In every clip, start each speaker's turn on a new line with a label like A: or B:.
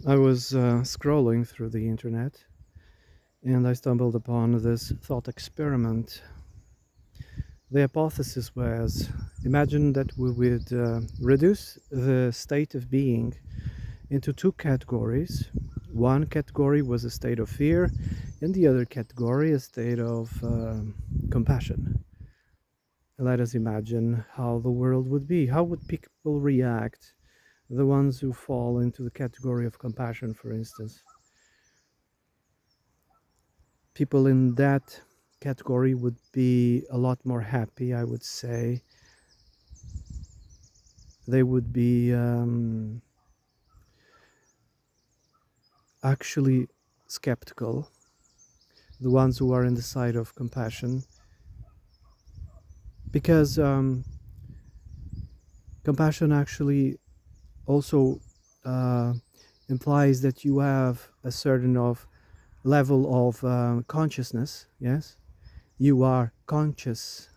A: I was scrolling through the internet and I stumbled upon this thought experiment. The hypothesis was imagine that we would reduce the state of being into two categories. One category was a state of fear, and the other category a state of compassion. Let us imagine how the world would be. How would people react? The ones who fall into the category of compassion, for instance. People in that category would be a lot more happy, I would say. They would be actually skeptical. The ones who are in the side of compassion, because compassion actually also uh, implies that you have a certain of level of consciousness. Yes, you are conscious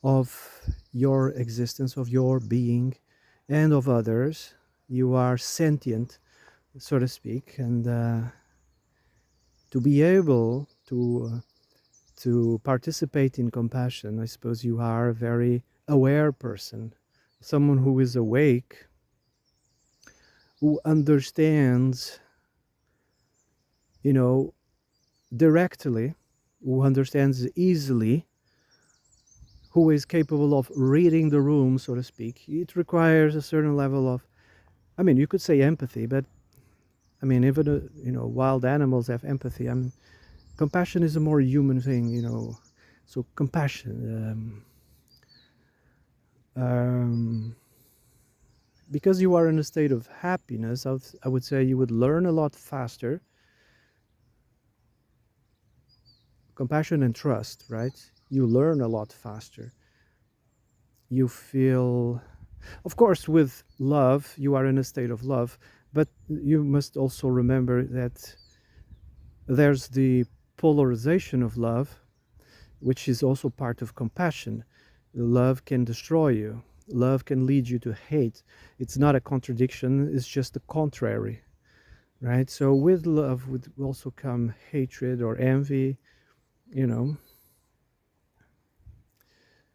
A: of your existence, of your being, and of others. You are sentient, so to speak, and to be able to participate in compassion, I suppose you are a very aware person, someone who is awake, who understands, you know, directly, who understands easily, who is capable of reading the room, so to speak. It requires a certain level of, I mean, you could say empathy, but I mean, even wild animals have empathy. I mean, compassion is a more human thing, So compassion, because you are in a state of happiness, I would say you would learn a lot faster. Compassion and trust, right? You learn a lot faster. You feel, of course, with love, you are in a state of love, but you must also remember that there's the polarization of love, which is also part of compassion. Love can destroy you. Love can lead you to hate. It's not a contradiction, it's just the contrary, right? So with love would also come hatred or envy, you know.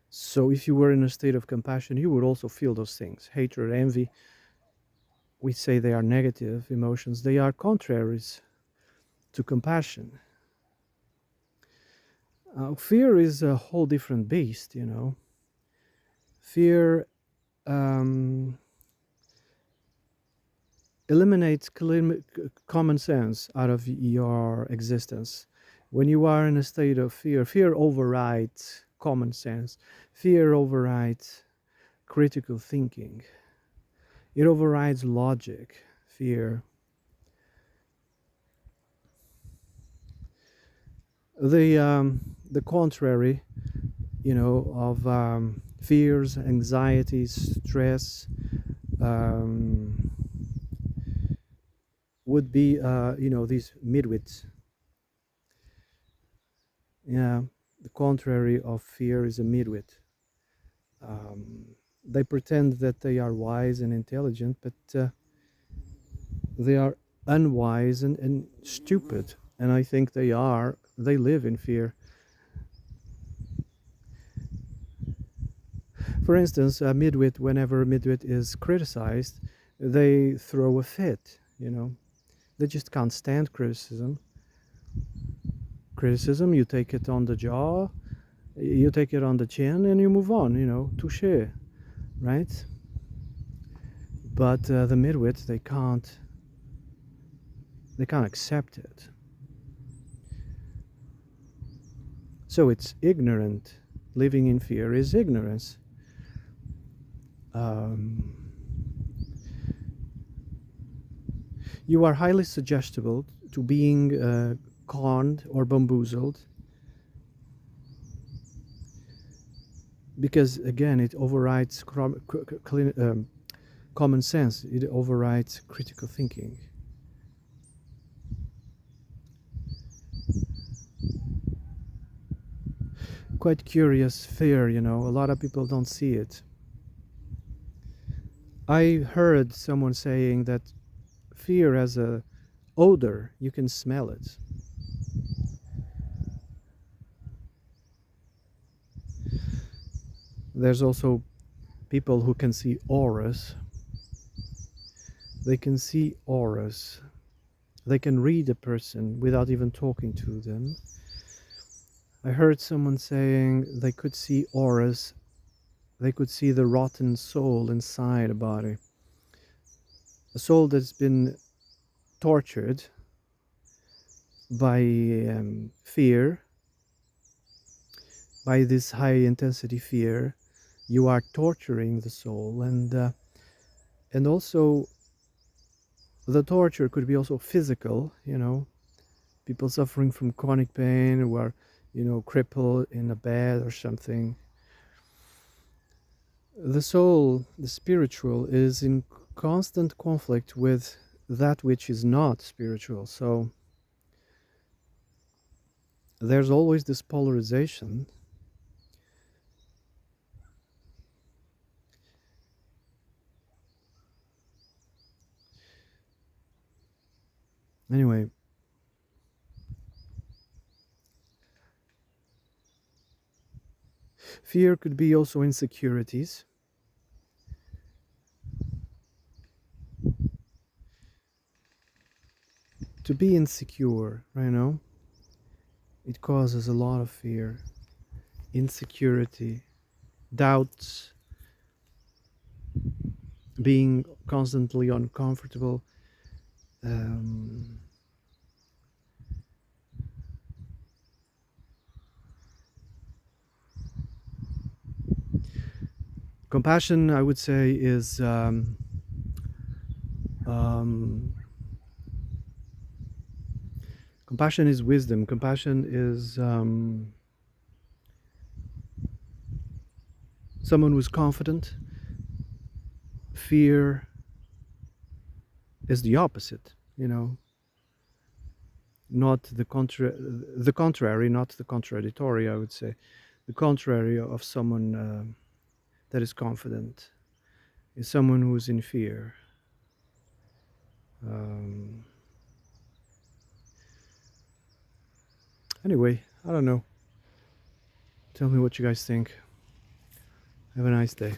A: So if you were in a state of compassion, you would also feel those things. Hatred, envy, we say they are negative emotions. They are contraries to compassion. Fear is a whole different beast. Fear um, eliminates common sense out of your existence. When you are in a state of fear, fear overrides common sense. Fear overrides critical thinking. It overrides logic. Fear. The contrary, of fears, anxieties, stress, um, would be these midwits. Yeah, the contrary of fear is a midwit. They pretend that they are wise and intelligent, but they are unwise and stupid. And I think they live in fear. For instance, a midwit, whenever a midwit is criticized, they throw a fit. They just can't stand criticism. Criticism, you take it on the jaw, you take it on the chin, and you move on. Touche, right? But the midwits, they can't accept it. So it's ignorant. Living in fear is ignorance. Um, you are highly suggestible to being conned or bamboozled, because again it overrides common sense. It overrides critical thinking. Quite curious fear. A lot of people don't see it. I heard someone saying that fear as a odor. You can smell it. There's also people who can see auras. They can see auras. They can read a person without even talking to them. I heard someone saying they could see auras. They could see the rotten soul inside a body. A soul that's been tortured by fear, by this high intensity fear. You are torturing the soul, and also the torture could be also physical. People suffering from chronic pain who are crippled in a bed or something. The soul, the spiritual, is in constant conflict with that which is not spiritual. So there's always this polarization. Anyway, fear could be also insecurities. To be insecure, it causes a lot of fear, insecurity, doubts, being constantly uncomfortable. Um, Compassion, I would say, is compassion is wisdom. Compassion is someone who's confident. Fear is the opposite, not the contrary, not the contradictory. I would say the contrary of someone that is confident is someone who's in fear. Um, anyway, I don't know. Tell me what you guys think. Have a nice day.